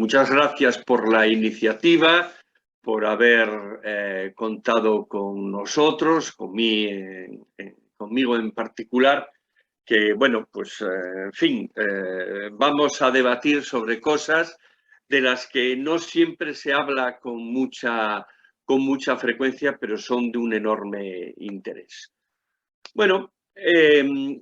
muchas gracias por la iniciativa, por haber contado con nosotros, conmigo en particular, que, bueno, pues, en fin, vamos a debatir sobre cosas de las que no siempre se habla con mucha frecuencia, pero son de un enorme interés. Bueno,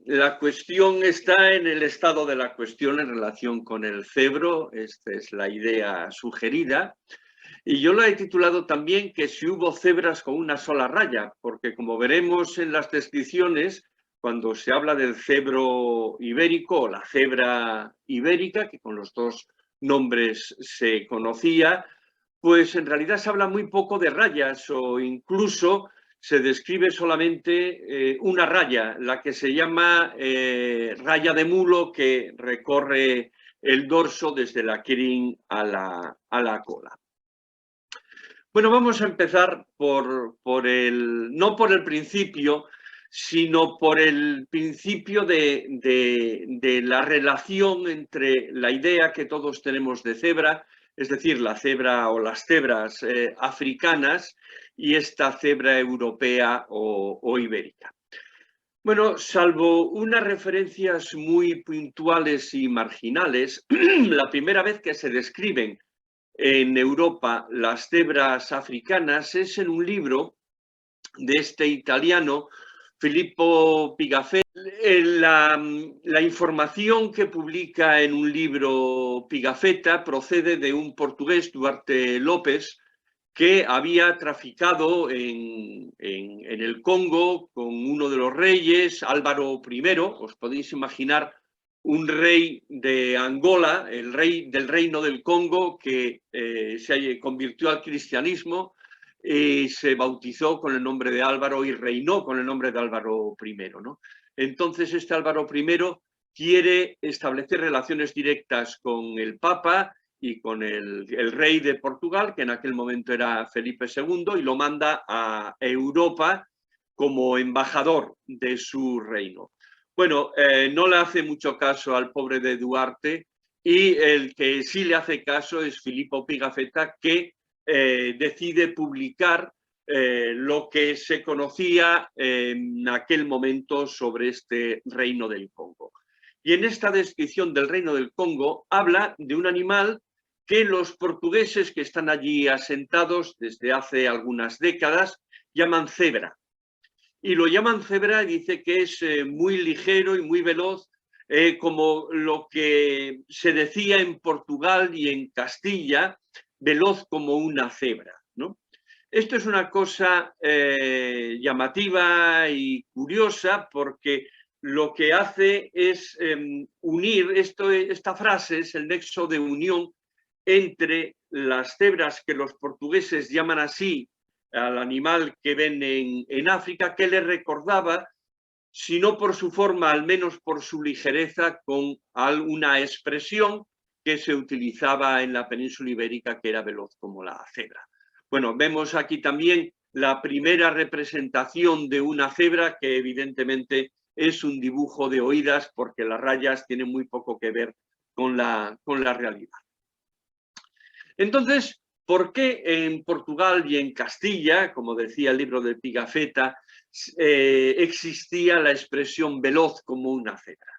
la cuestión está en el estado de la cuestión en relación con el cebro. Esta es la idea sugerida. Y yo lo he titulado también que si hubo cebras con una sola raya, porque como veremos en las descripciones, cuando se habla del cebro ibérico o la cebra ibérica, que con los dos nombres se conocía, pues en realidad se habla muy poco de rayas o incluso se describe solamente una raya, la que se llama raya de mulo, que recorre el dorso desde la crin a la cola. Bueno, vamos a empezar no por el principio, sino por el principio de la relación entre la idea que todos tenemos de cebra, es decir, la cebra o las cebras africanas, y esta cebra europea o ibérica. Bueno, salvo unas referencias muy puntuales y marginales, la primera vez que se describen en Europa las cebras africanas es en un libro de este italiano, Filippo Pigafetta. La información que publica en un libro Pigafetta procede de un portugués, Duarte López, que había traficado en el Congo con uno de los reyes, Álvaro I. Os podéis imaginar un rey de Angola, el rey del reino del Congo, que se convirtió al cristianismo y se bautizó con el nombre de Álvaro y reinó con el nombre de Álvaro I, ¿no? Entonces este Álvaro I quiere establecer relaciones directas con el Papa y con el rey de Portugal, que en aquel momento era Felipe II, y lo manda a Europa como embajador de su reino. Bueno, no le hace mucho caso al pobre de Duarte, y el que sí le hace caso es Filippo Pigafetta, que decide publicar lo que se conocía en aquel momento sobre este reino del Congo. Y en esta descripción del reino del Congo habla de un animal que los portugueses que están allí asentados desde hace algunas décadas llaman cebra. Y lo llaman cebra y dice que es muy ligero y muy veloz, como lo que se decía en Portugal y en Castilla, veloz como una cebra, ¿no? Esto es una cosa llamativa y curiosa, porque lo que hace es unir, esta frase es el nexo de unión entre las cebras, que los portugueses llaman así al animal que ven en África, que le recordaba, si no por su forma, al menos por su ligereza, con una expresión que se utilizaba en la península ibérica, que era veloz como la cebra. Bueno, vemos aquí también la primera representación de una cebra, que evidentemente es un dibujo de oídas, porque las rayas tienen muy poco que ver con la realidad. Entonces, ¿por qué en Portugal y en Castilla, como decía el libro de Pigafetta, existía la expresión veloz como una cebra?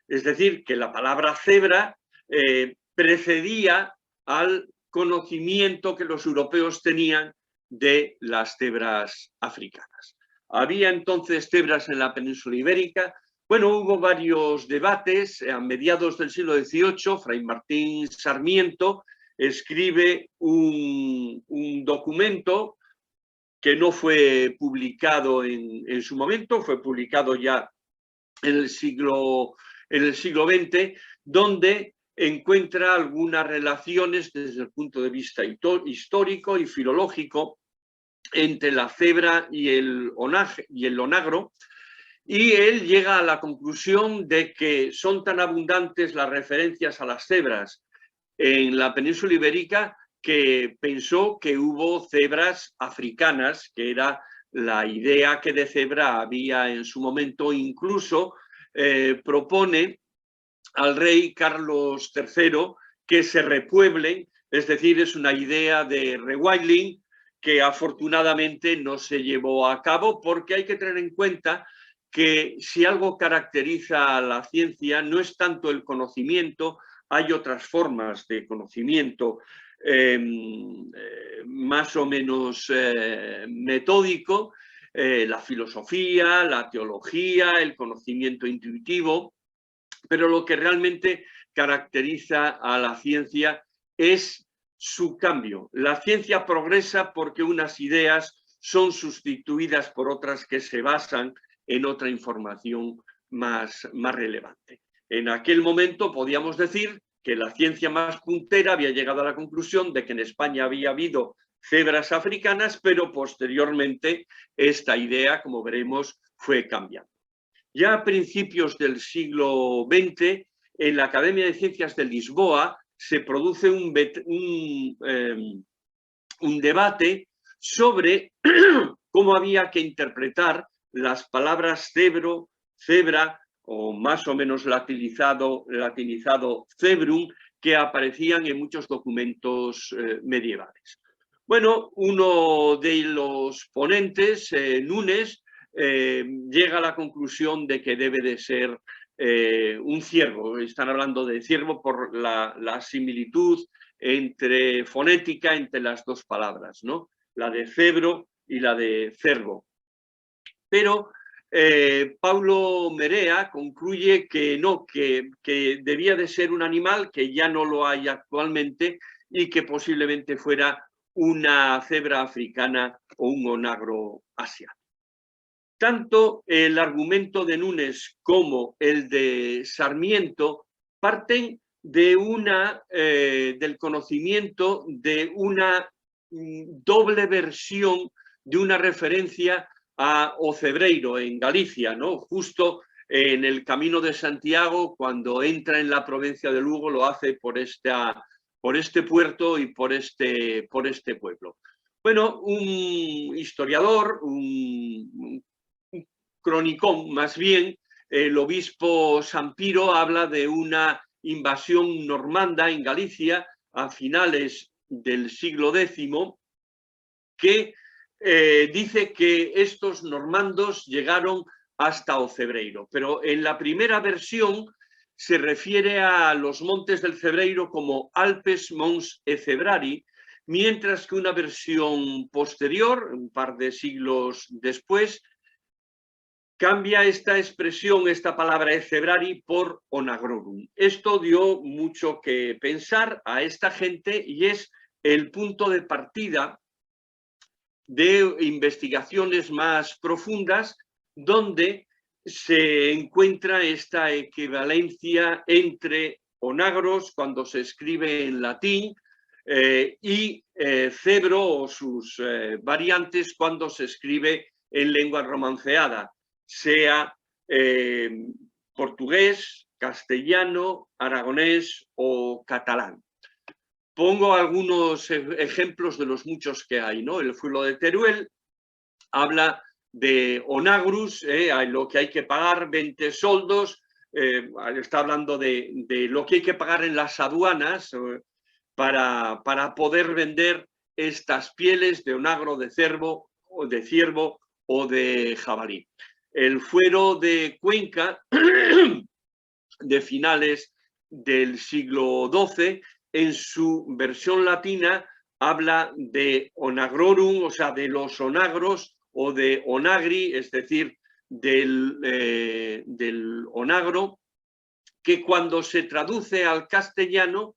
Es decir, que la palabra cebra precedía al conocimiento que los europeos tenían de las cebras africanas. Había entonces cebras en la península ibérica. Bueno, hubo varios debates. A mediados del siglo XVIII, Fray Martín Sarmiento escribe un documento que no fue publicado en su momento, fue publicado ya en el siglo XX, donde encuentra algunas relaciones desde el punto de vista histórico y filológico entre la cebra y el onagro, y él llega a la conclusión de que son tan abundantes las referencias a las cebras en la península ibérica que pensó que hubo cebras africanas, que era la idea que de cebra había en su momento. Incluso propone al rey Carlos III que se repueblen Es decir, es una idea de rewilding que afortunadamente no se llevó a cabo, porque hay que tener en cuenta que si algo caracteriza a la ciencia no es tanto el conocimiento, hay otras formas de conocimiento más o menos metódico, la filosofía, la teología, el conocimiento intuitivo, pero lo que realmente caracteriza a la ciencia es su cambio. La ciencia progresa porque unas ideas son sustituidas por otras que se basan en otra información más relevante. En aquel momento podíamos decir que la ciencia más puntera había llegado a la conclusión de que en España había habido cebras africanas, pero posteriormente esta idea, como veremos, fue cambiando. Ya a principios del siglo XX, en la Academia de Ciencias de Lisboa se produce un debate sobre cómo había que interpretar las palabras cebro, cebra, o más o menos latinizado cebrum, que aparecían en muchos documentos medievales. Bueno, uno de los ponentes, Nunes, llega a la conclusión de que debe de ser un ciervo. Están hablando de ciervo por la similitud entre fonética entre las dos palabras, ¿no? La de cebro y la de cervo. Pero Paulo Merea concluye que no, que debía de ser un animal que ya no lo hay actualmente y que posiblemente fuera una cebra africana o un onagro asiático. Tanto el argumento de Nunes como el de Sarmiento parten de del conocimiento de una doble versión de una referencia a Ocebreiro en Galicia, ¿no? Justo en el Camino de Santiago, cuando entra en la provincia de Lugo, lo hace por este puerto y por este pueblo. Bueno, un historiador, un cronicón más bien, el obispo Sampiro habla de una invasión normanda en Galicia a finales del siglo X, que dice que estos normandos llegaron hasta Ocebreiro, pero en la primera versión se refiere a los montes del Cebreiro como Alpes Mons Ecebrari, mientras que una versión posterior, un par de siglos después, cambia esta expresión, esta palabra Ecebrari, por Onagrorum. Esto dio mucho que pensar a esta gente y es el punto de partida de investigaciones más profundas donde se encuentra esta equivalencia entre onagros cuando se escribe en latín y cebro o sus variantes cuando se escribe en lengua romanceada, sea portugués, castellano, aragonés o catalán. Pongo algunos ejemplos de los muchos que hay, ¿no? El Fuelo de Teruel habla de onagrus, lo que hay que pagar, 20 soldos, está hablando de lo que hay que pagar en las aduanas para poder vender estas pieles de onagro, de ciervo o de jabalí. El Fuero de Cuenca, de finales del siglo XII, en su versión latina habla de onagrorum, o sea, de los onagros, o de onagri, es decir, del onagro, que cuando se traduce al castellano,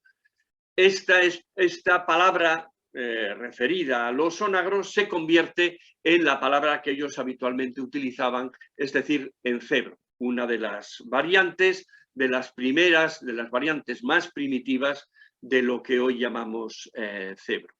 esta palabra referida a los onagros se convierte en la palabra que ellos habitualmente utilizaban, es decir, en cebro, una de las variantes, de las variantes más primitivas de lo que hoy llamamos cebro.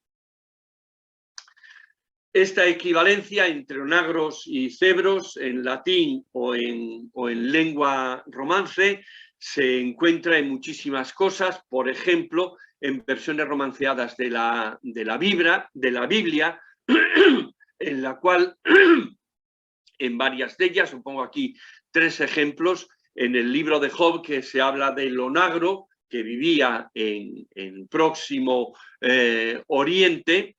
Esta equivalencia entre onagros y cebros en latín o en lengua romance se encuentra en muchísimas cosas, por ejemplo, en versiones romanceadas de la Biblia, en la cual, en varias de ellas, os pongo aquí 3 ejemplos, en el libro de Job, que se habla del onagro, que vivía en Próximo Oriente,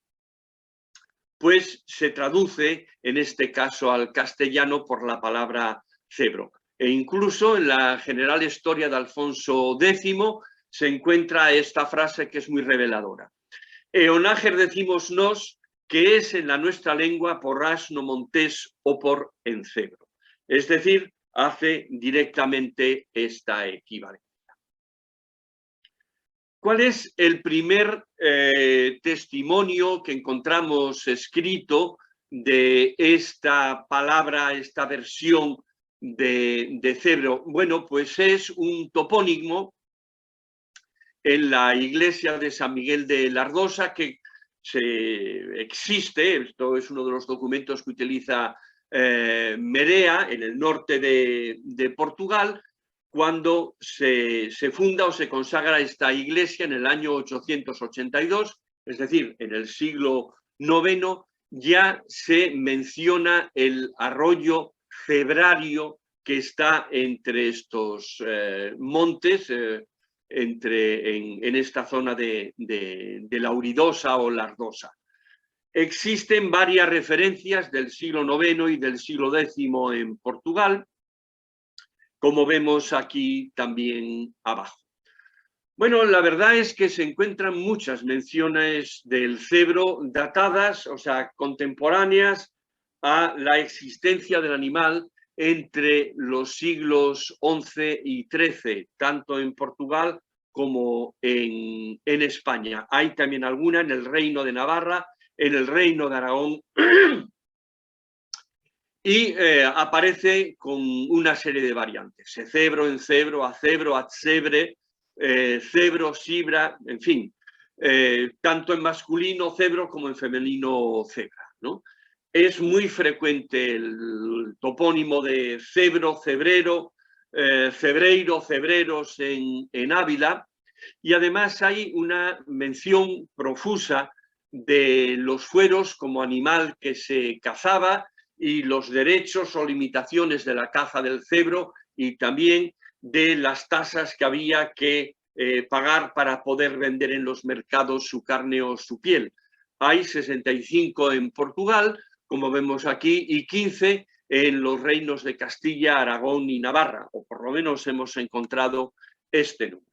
pues se traduce en este caso al castellano por la palabra cebro. E incluso en la General Historia de Alfonso X se encuentra esta frase que es muy reveladora. Eonáger decimos nos, que es en la nuestra lengua por asno montés o por encebro. Es decir, hace directamente esta equivalencia. ¿Cuál es el primer testimonio que encontramos escrito de esta palabra, esta versión de cebro? Bueno, pues es un topónimo en la iglesia de San Miguel de Lardosa que existe, esto es uno de los documentos que utiliza Merea en el norte de Portugal, cuando se funda o se consagra esta iglesia en el año 882, es decir, en el siglo IX, ya se menciona el arroyo cebrario que está entre estos montes, en esta zona de Lauridosa o Lardosa. Existen varias referencias del siglo IX y del siglo X en Portugal, como vemos aquí también abajo. Bueno, la verdad es que se encuentran muchas menciones del cebro datadas, o sea, contemporáneas a la existencia del animal entre los siglos XI y XIII, tanto en Portugal como en España. Hay también alguna en el Reino de Navarra, en el Reino de Aragón, y aparece con una serie de variantes, cebro, encebro, acebro, atsebre, cebro, sibra, en fin, tanto en masculino cebro como en femenino cebra, ¿no? Es muy frecuente el topónimo de cebro, cebrero, cebreiro, cebreros en Ávila, y además hay una mención profusa de los fueros como animal que se cazaba y los derechos o limitaciones de la caza del cebro y también de las tasas que había que pagar para poder vender en los mercados su carne o su piel. Hay 65 en Portugal, como vemos aquí, y 15 en los reinos de Castilla, Aragón y Navarra, o por lo menos hemos encontrado este número.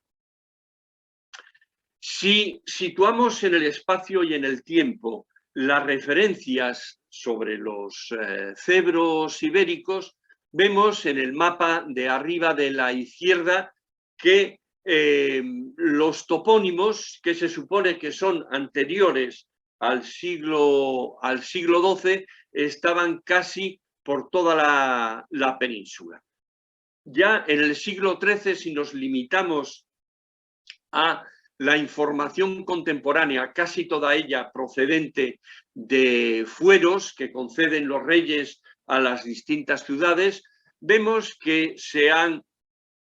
Si situamos en el espacio y en el tiempo las referencias sobre los cebros ibéricos, vemos en el mapa de arriba de la izquierda que los topónimos, que se supone que son anteriores al siglo XII, estaban casi por toda la península. Ya en el siglo XIII, si nos limitamos a la información contemporánea, casi toda ella procedente de fueros que conceden los reyes a las distintas ciudades, vemos que se han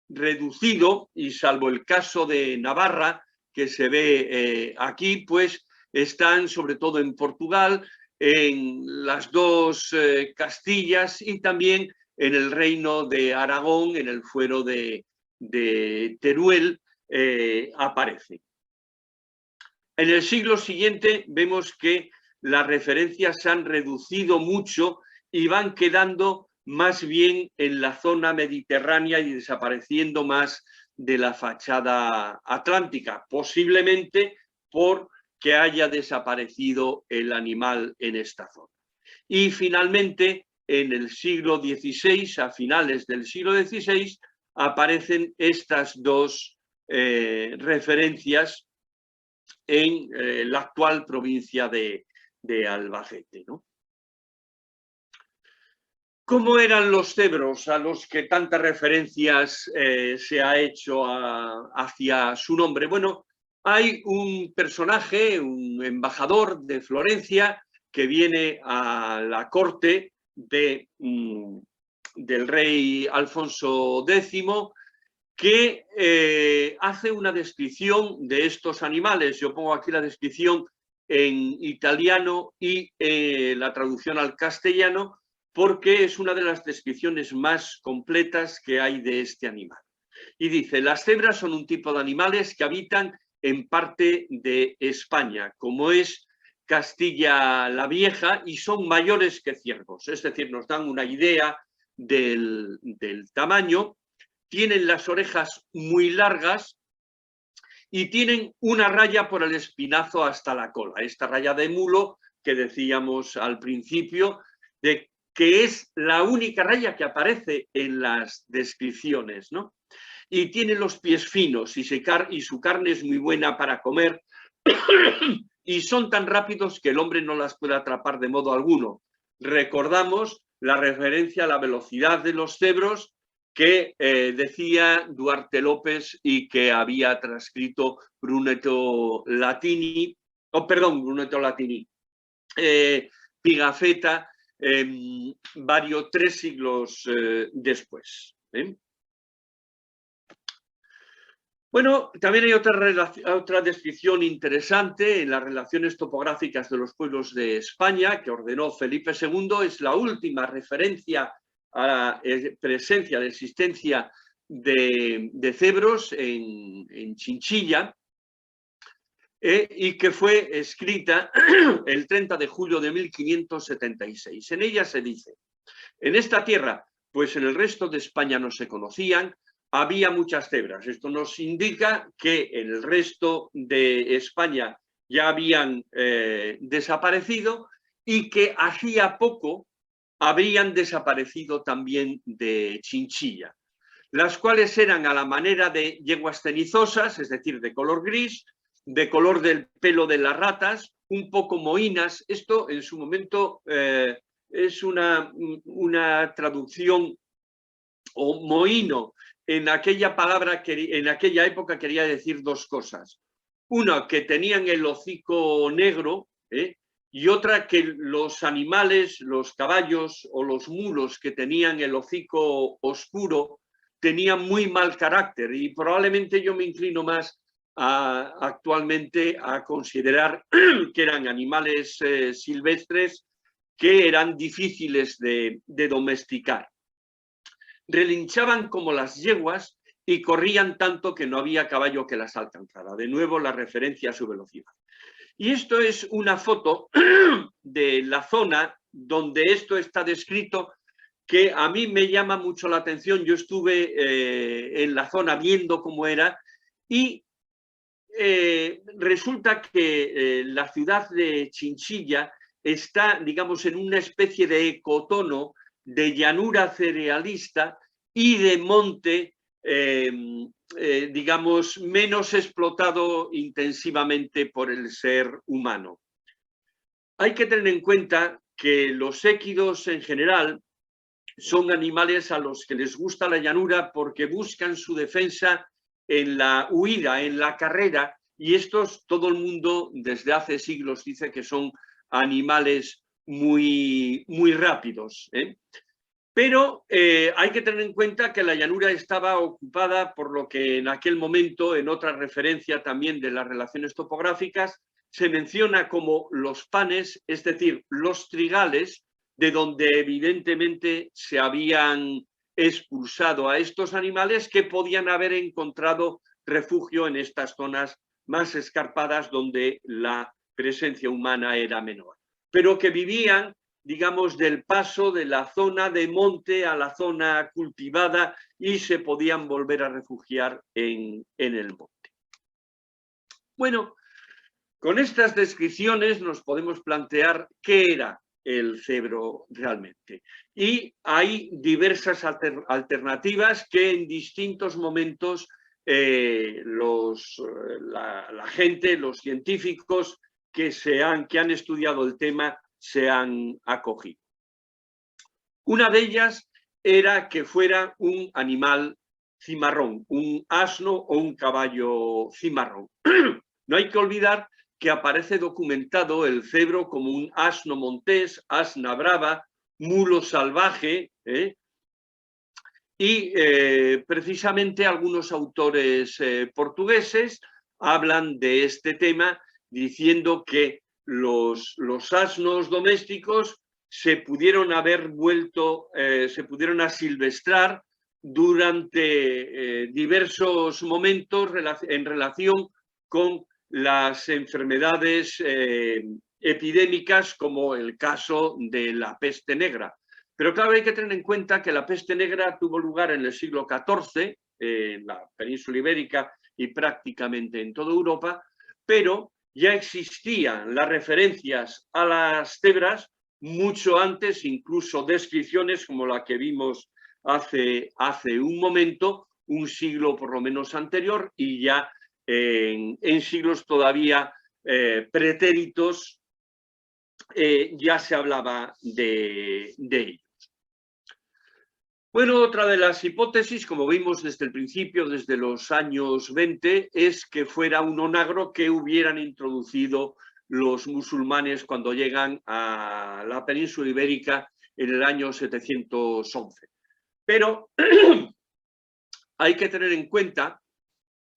reducido, y salvo el caso de Navarra, que se ve aquí, pues están sobre todo en Portugal, en las dos Castillas y también en el reino de Aragón, en el fuero de Teruel, aparece. En el siglo siguiente vemos que las referencias se han reducido mucho y van quedando más bien en la zona mediterránea y desapareciendo más de la fachada atlántica, posiblemente porque haya desaparecido el animal en esta zona. Y finalmente, en el siglo XVI, a finales del siglo XVI, aparecen estas dos referencias en la actual provincia de Albacete, ¿no? ¿Cómo eran los cebros a los que tantas referencias se ha hecho hacia su nombre? Bueno, hay un personaje, un embajador de Florencia, que viene a la corte del rey Alfonso X, que hace una descripción de estos animales. Yo pongo aquí la descripción en italiano y la traducción al castellano, porque es una de las descripciones más completas que hay de este animal. y dice: las cebras son un tipo de animales que habitan en parte de España, como es Castilla la Vieja, y son mayores que ciervos, es decir, nos dan una idea del tamaño. Tienen las orejas muy largas y tienen una raya por el espinazo hasta la cola, esta raya de mulo que decíamos al principio, de que es la única raya que aparece en las descripciones, ¿no? Y tiene los pies finos y su carne es muy buena para comer y son tan rápidos que el hombre no las puede atrapar de modo alguno. Recordamos la referencia a la velocidad de los cebros que decía Duarte López y que había transcrito Brunetto Latini, Pigafetta, 3 siglos después. Bueno, también hay otra descripción interesante en las relaciones topográficas de los pueblos de España que ordenó Felipe II. Es la última referencia a la presencia, de existencia de cebros en Chinchilla, y que fue escrita el 30 de julio de 1576. En ella se dice: en esta tierra, pues en el resto de España no se conocían, había muchas cebras. Esto nos indica que en el resto de España ya habían desaparecido y que hacía poco habrían desaparecido también de Chinchilla, las cuales eran a la manera de yeguas cenizosas, es decir, de color gris, de color del pelo de las ratas, un poco mohínas. Esto en su momento es una traducción, o mohíno, en aquella palabra, en aquella época quería decir dos cosas. Una, que tenían el hocico negro, y otra, que los animales, los caballos o los mulos que tenían el hocico oscuro, tenían muy mal carácter, y probablemente yo me inclino más actualmente a considerar que eran animales silvestres que eran difíciles de domesticar. Relinchaban como las yeguas y corrían tanto que no había caballo que las alcanzara. De nuevo, la referencia a su velocidad. Y esto es una foto de la zona donde esto está descrito, que a mí me llama mucho la atención. Yo estuve en la zona viendo cómo era, y resulta que la ciudad de Chinchilla está, digamos, en una especie de ecotono de llanura cerealista y de monte, digamos, menos explotado intensivamente por el ser humano. Hay que tener en cuenta que los équidos en general son animales a los que les gusta la llanura porque buscan su defensa en la huida, en la carrera, y estos, todo el mundo desde hace siglos dice que son animales muy, muy rápidos, Pero hay que tener en cuenta que la llanura estaba ocupada por lo que en aquel momento, en otra referencia también de las relaciones topográficas, se menciona como los panes, es decir, los trigales, de donde evidentemente se habían expulsado a estos animales que podían haber encontrado refugio en estas zonas más escarpadas donde la presencia humana era menor, pero que vivían, digamos, del paso de la zona de monte a la zona cultivada, y se podían volver a refugiar en el monte. Bueno, con estas descripciones nos podemos plantear qué era el cebro realmente. Y hay diversas alternativas que en distintos momentos la gente, los científicos que han estudiado el tema se han acogido. Una de ellas era que fuera un animal cimarrón, un asno o un caballo cimarrón. No hay que olvidar que aparece documentado el cebro como un asno montés, asna brava, mulo salvaje, y precisamente algunos autores portugueses hablan de este tema diciendo que los asnos domésticos se pudieron haber vuelto, se pudieron asilvestrar durante diversos momentos en relación con las enfermedades epidémicas, como el caso de la peste negra. Pero claro, hay que tener en cuenta que la peste negra tuvo lugar en el siglo XIV, en la península ibérica y prácticamente en toda Europa, pero ya existían las referencias a las cebras mucho antes, incluso descripciones como la que vimos hace un momento, un siglo por lo menos anterior, y ya en siglos todavía pretéritos ya se hablaba de ellos. Bueno, otra de las hipótesis, como vimos desde el principio, desde los años 20, es que fuera un onagro que hubieran introducido los musulmanes cuando llegan a la península ibérica en el año 711. Pero hay que tener en cuenta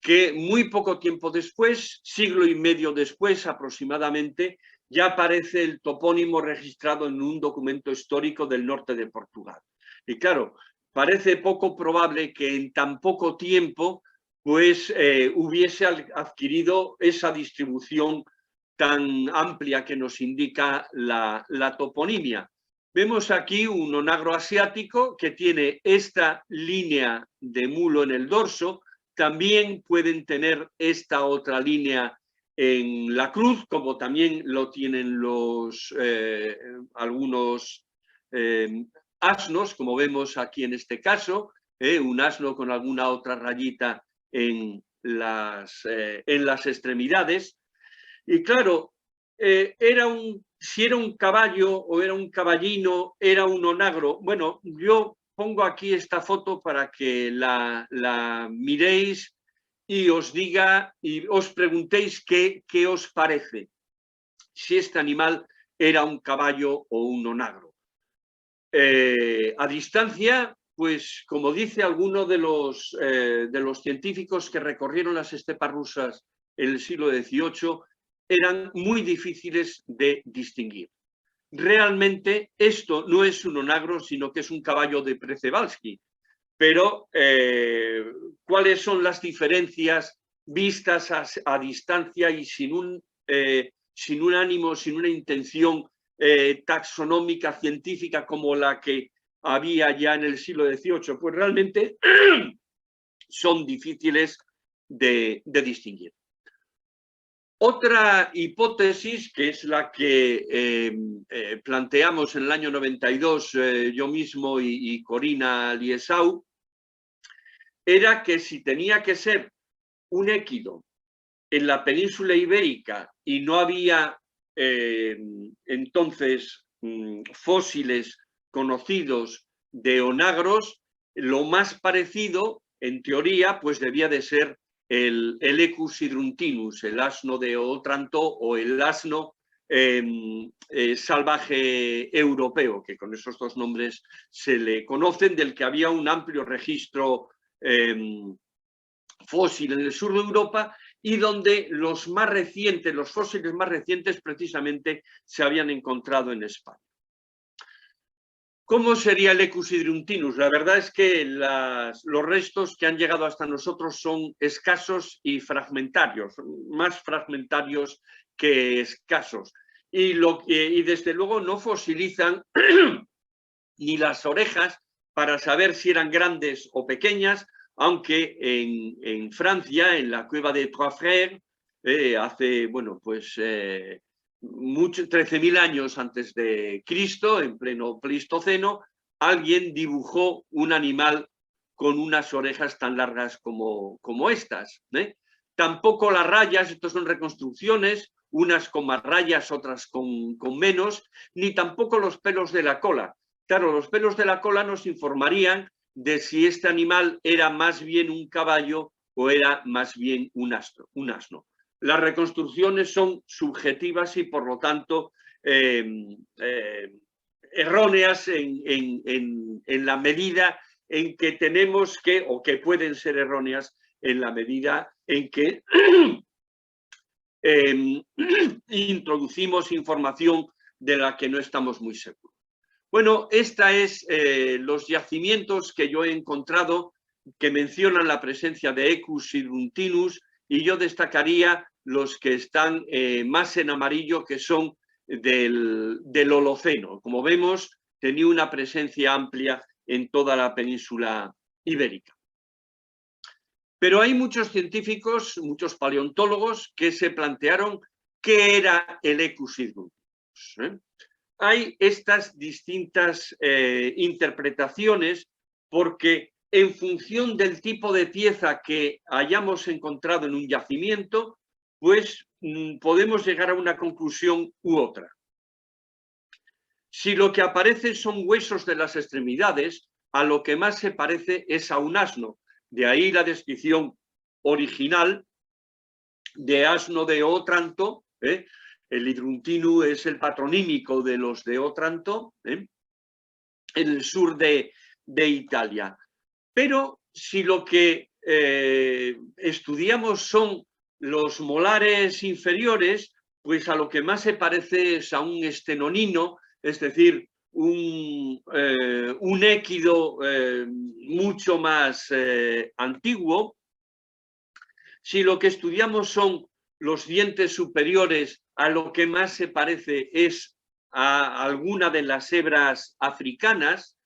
que muy poco tiempo después, siglo y medio después aproximadamente, ya aparece el topónimo registrado en un documento histórico del norte de Portugal. Y claro, parece poco probable que en tan poco tiempo pues hubiese adquirido esa distribución tan amplia que nos indica la toponimia. Vemos aquí un onagro asiático que tiene esta línea de mulo en el dorso. También pueden tener esta otra línea en la cruz, como también lo tienen algunos asnos, como vemos aquí en este caso, un asno con alguna otra rayita en las extremidades. Y claro, si era un caballo o era un caballino, era un onagro. Bueno, yo pongo aquí esta foto para que la miréis y os diga y os preguntéis qué os parece, si este animal era un caballo o un onagro. A distancia, pues como dice alguno de los científicos que recorrieron las estepas rusas en el siglo XVIII, eran muy difíciles de distinguir. Realmente esto no es un onagro, sino que es un caballo de Przewalski. Pero, ¿cuáles son las diferencias vistas a distancia y sin un ánimo, sin una intención taxonómica, científica como la que había ya en el siglo XVIII? Pues realmente son difíciles de distinguir. Otra hipótesis, que es la que planteamos en el año 92 yo mismo y Corina Liesau, era que si tenía que ser un équido en la península ibérica y no había entonces fósiles conocidos de onagros, lo más parecido, en teoría, pues debía de ser el Equus hydruntinus, el asno de Otranto o el asno salvaje europeo, que con esos dos nombres se le conocen, del que había un amplio registro fósil en el sur de Europa y donde los fósiles más recientes precisamente se habían encontrado en España. ¿Cómo sería el Equus hydruntinus? La verdad es que los restos que han llegado hasta nosotros son escasos y fragmentarios, más fragmentarios que escasos. Y desde luego no fosilizan ni las orejas para saber si eran grandes o pequeñas, aunque en Francia, en la cueva de Trois Frères, hace, bueno, pues 13.000 años antes de Cristo, en pleno Pleistoceno, alguien dibujó un animal con unas orejas tan largas como estas. Tampoco las rayas, estas son reconstrucciones, unas con más rayas, otras con menos, ni tampoco los pelos de la cola. Claro, los pelos de la cola nos informarían de si este animal era más bien un caballo o era más bien un asno. Las reconstrucciones son subjetivas y, por lo tanto, erróneas en la medida en que tenemos que, o que pueden ser erróneas en la medida en que introducimos información de la que no estamos muy seguros. Bueno, esta es los yacimientos que yo he encontrado que mencionan la presencia de Equus sidruntinus, y yo destacaría los que están más en amarillo, que son del Holoceno. Como vemos, tenía una presencia amplia en toda la península ibérica. Pero hay muchos científicos, muchos paleontólogos, que se plantearon qué era el Equus sidruntinus. Hay estas distintas interpretaciones, porque en función del tipo de pieza que hayamos encontrado en un yacimiento, pues podemos llegar a una conclusión u otra. Si lo que aparece son huesos de las extremidades, a lo que más se parece es a un asno. De ahí la descripción original de asno de Otranto. El Idruntinu es el patronímico de los de Otranto, en el sur de Italia. Pero si lo que estudiamos son los molares inferiores, pues a lo que más se parece es a un estenonino, es decir, un équido mucho más antiguo. Si lo que estudiamos son los dientes superiores, a lo que más se parece es a alguna de las hebras africanas.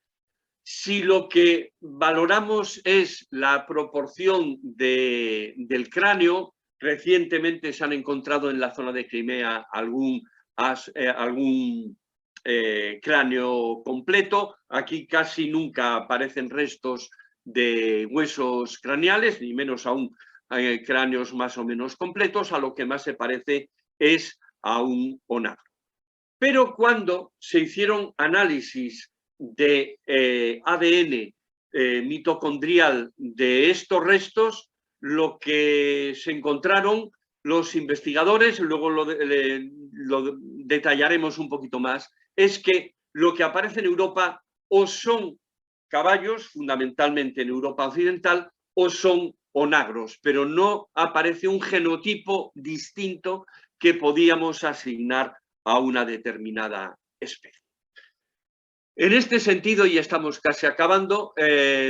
Si lo que valoramos es la proporción del cráneo, recientemente se han encontrado en la zona de Crimea algún cráneo completo. Aquí casi nunca aparecen restos de huesos craneales, ni menos aún cráneos más o menos completos. A lo que más se parece es a un onagro. Pero cuando se hicieron análisis de ADN mitocondrial de estos restos, lo que se encontraron los investigadores, luego lo detallaremos un poquito más, es que lo que aparece en Europa o son caballos, fundamentalmente en Europa occidental, o son onagros, pero no aparece un genotipo distinto que podíamos asignar a una determinada especie. En este sentido, y estamos casi acabando,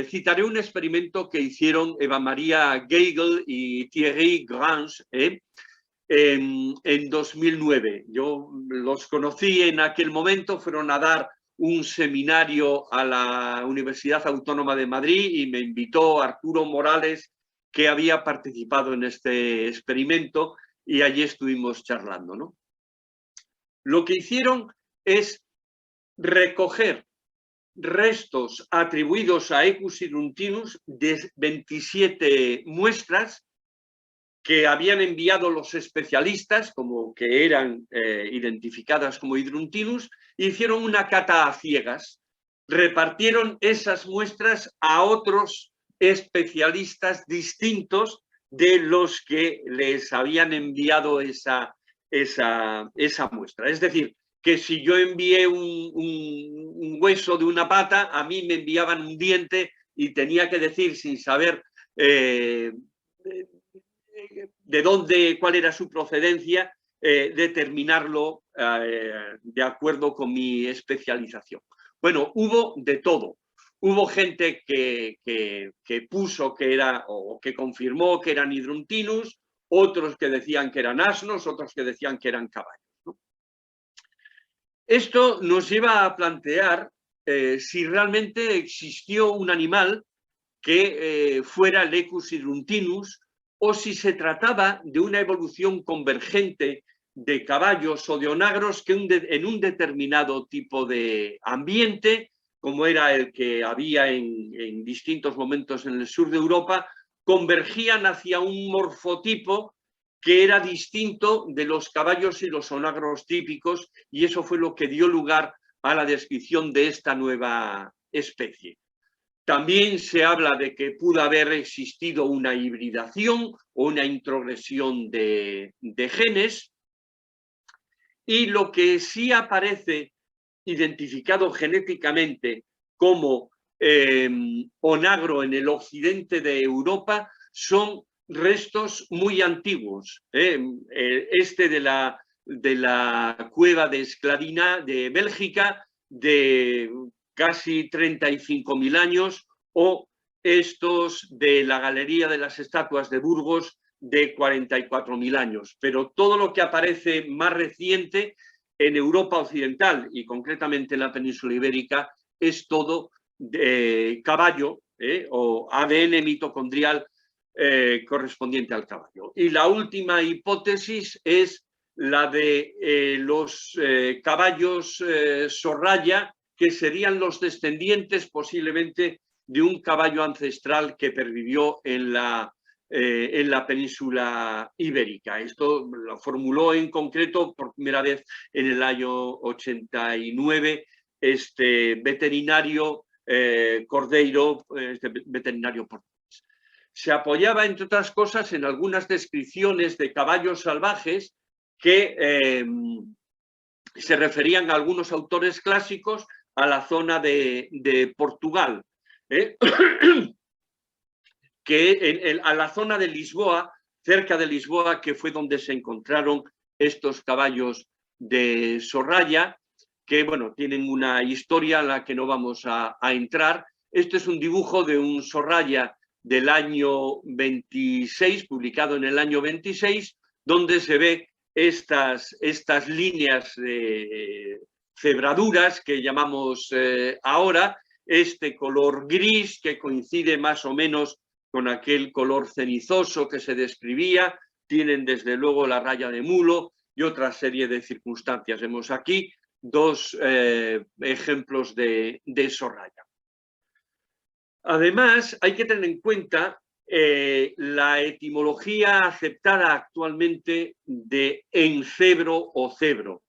citaré un experimento que hicieron Eva María Geigel y Thierry Grange en 2009. Yo los conocí en aquel momento, fueron a dar un seminario a la Universidad Autónoma de Madrid y me invitó Arturo Morales, que había participado en este experimento, y allí estuvimos charlando, ¿no? Lo que hicieron es recoger restos atribuidos a Equus sidruntinus de 27 muestras que habían enviado los especialistas, como que eran identificadas como Idruntinus, e hicieron una cata a ciegas. Repartieron esas muestras a otros especialistas distintos de los que les habían enviado esa muestra. Es decir, que si yo envié un hueso de una pata, a mí me enviaban un diente y tenía que decir, sin saber de dónde, cuál era su procedencia, determinarlo de acuerdo con mi especialización. Bueno, hubo de todo. Hubo gente que puso que era, o que confirmó que eran Idruntinus, otros que decían que eran asnos, otros que decían que eran caballos, ¿no? Esto nos lleva a plantear si realmente existió un animal que fuera el Equus idruntinus, o si se trataba de una evolución convergente de caballos o de onagros que en un determinado tipo de ambiente, como era el que había en distintos momentos en el sur de Europa, convergían hacia un morfotipo que era distinto de los caballos y los onagros típicos, y eso fue lo que dio lugar a la descripción de esta nueva especie. También se habla de que pudo haber existido una hibridación o una introgresión de genes, y lo que sí aparece identificado genéticamente como onagro en el occidente de Europa son restos muy antiguos. Este de la cueva de Esclavina de Bélgica de casi 35.000 años, o estos de la Galería de las Estatuas de Burgos de 44.000 años. Pero todo lo que aparece más reciente en Europa occidental y concretamente en la península ibérica es todo caballo o ADN mitocondrial correspondiente al caballo. Y la última hipótesis es la de los caballos sorraya, que serían los descendientes posiblemente de un caballo ancestral que pervivió en la península ibérica. Esto lo formuló en concreto por primera vez en el año 89 este veterinario Cordeiro, este veterinario portugués. Se apoyaba, entre otras cosas, en algunas descripciones de caballos salvajes que se referían a algunos autores clásicos a la zona de Portugal, que a la zona de Lisboa, cerca de Lisboa, que fue donde se encontraron estos caballos de Sorraya, que bueno, tienen una historia a la que no vamos a entrar. Este es un dibujo de un Sorraya del año 26, publicado en el año 26, donde se ve estas líneas de cebraduras que llamamos ahora, este color gris que coincide más o menos con aquel color cenizoso que se describía, tienen desde luego la raya de mulo y otra serie de circunstancias. Vemos aquí dos ejemplos de sorraya. Además, hay que tener en cuenta la etimología aceptada actualmente de encebro o cebro,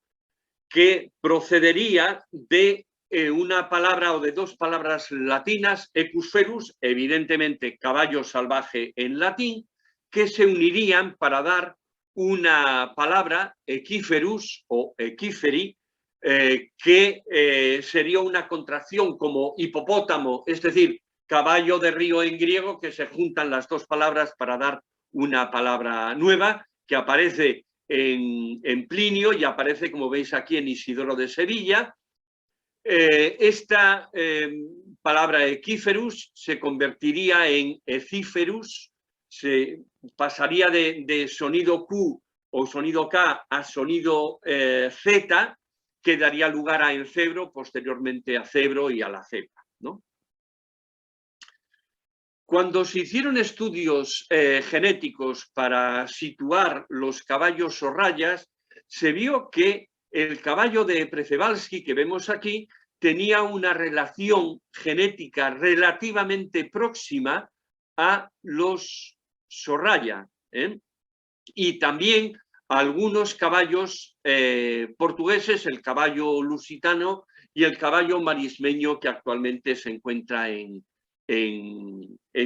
que procedería de una palabra o de dos palabras latinas, equusferus, evidentemente caballo salvaje en latín, que se unirían para dar una palabra, equiferus o equiferi, que sería una contracción como hipopótamo, es decir, caballo de río en griego, que se juntan las dos palabras para dar una palabra nueva que aparece en Plinio y aparece, como veis aquí, en Isidoro de Sevilla. Esta palabra equiferus se convertiría en eciferus, se pasaría de sonido Q o sonido K a sonido Z, que daría lugar a encebro, posteriormente a cebro y a la cebra, ¿no? Cuando se hicieron estudios genéticos para situar los caballos sorrayas, se vio que el caballo de Przewalski que vemos aquí tenía una relación genética relativamente próxima a los sorraya, y también algunos caballos portugueses, el caballo lusitano y el caballo marismeño que actualmente se encuentra en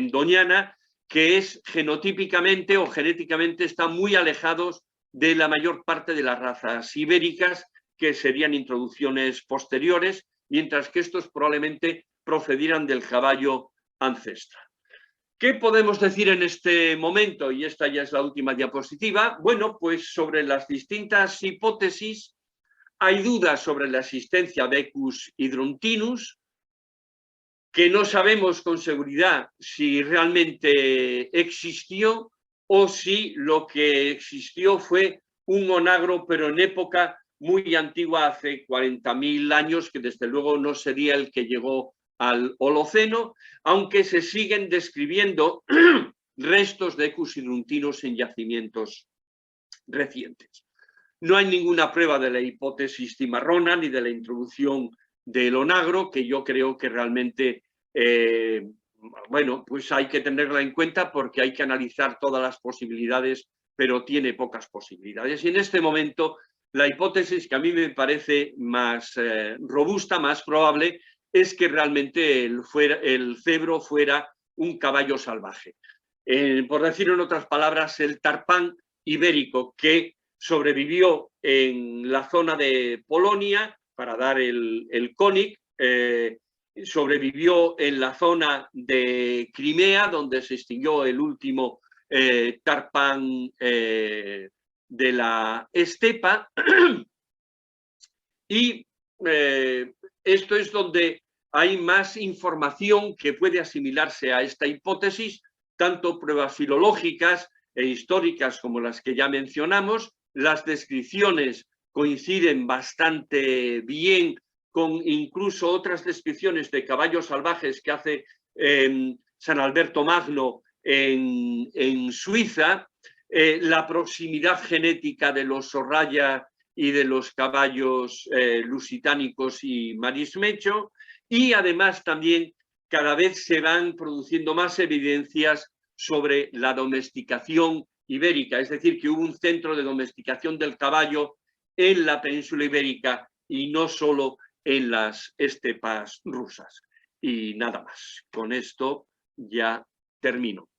Doñana, que es genotípicamente o genéticamente están muy alejados de la mayor parte de las razas ibéricas, que serían introducciones posteriores, mientras que estos probablemente procedieran del caballo ancestral. ¿Qué podemos decir en este momento? Y esta ya es la última diapositiva. Bueno, pues sobre las distintas hipótesis hay dudas sobre la existencia de Equus hydruntinus, que no sabemos con seguridad si realmente existió o si lo que existió fue un onagro, pero en época muy antigua, hace 40.000 años, que desde luego no sería el que llegó al Holoceno, aunque se siguen describiendo restos de Equus hydruntinus en yacimientos recientes. No hay ninguna prueba de la hipótesis cimarrona ni de la introducción del onagro, que yo creo que realmente, bueno, pues hay que tenerla en cuenta porque hay que analizar todas las posibilidades, pero tiene pocas posibilidades. Y en este momento, la hipótesis que a mí me parece más robusta, más probable, es que realmente el cebro fuera un caballo salvaje. Por decirlo en otras palabras, el tarpán ibérico que sobrevivió en la zona de Polonia para dar el cónic, sobrevivió en la zona de Crimea, donde se extinguió el último tarpán de la estepa, y esto es donde hay más información que puede asimilarse a esta hipótesis, tanto pruebas filológicas e históricas como las que ya mencionamos. Las descripciones coinciden bastante bien con incluso otras descripciones de caballos salvajes que hace San Alberto Magno en Suiza. La proximidad genética de los Sorraya y de los caballos lusitánicos y marismecho, y además también cada vez se van produciendo más evidencias sobre la domesticación ibérica, es decir, que hubo un centro de domesticación del caballo en la península ibérica y no solo en las estepas rusas. Y nada más, con esto ya termino.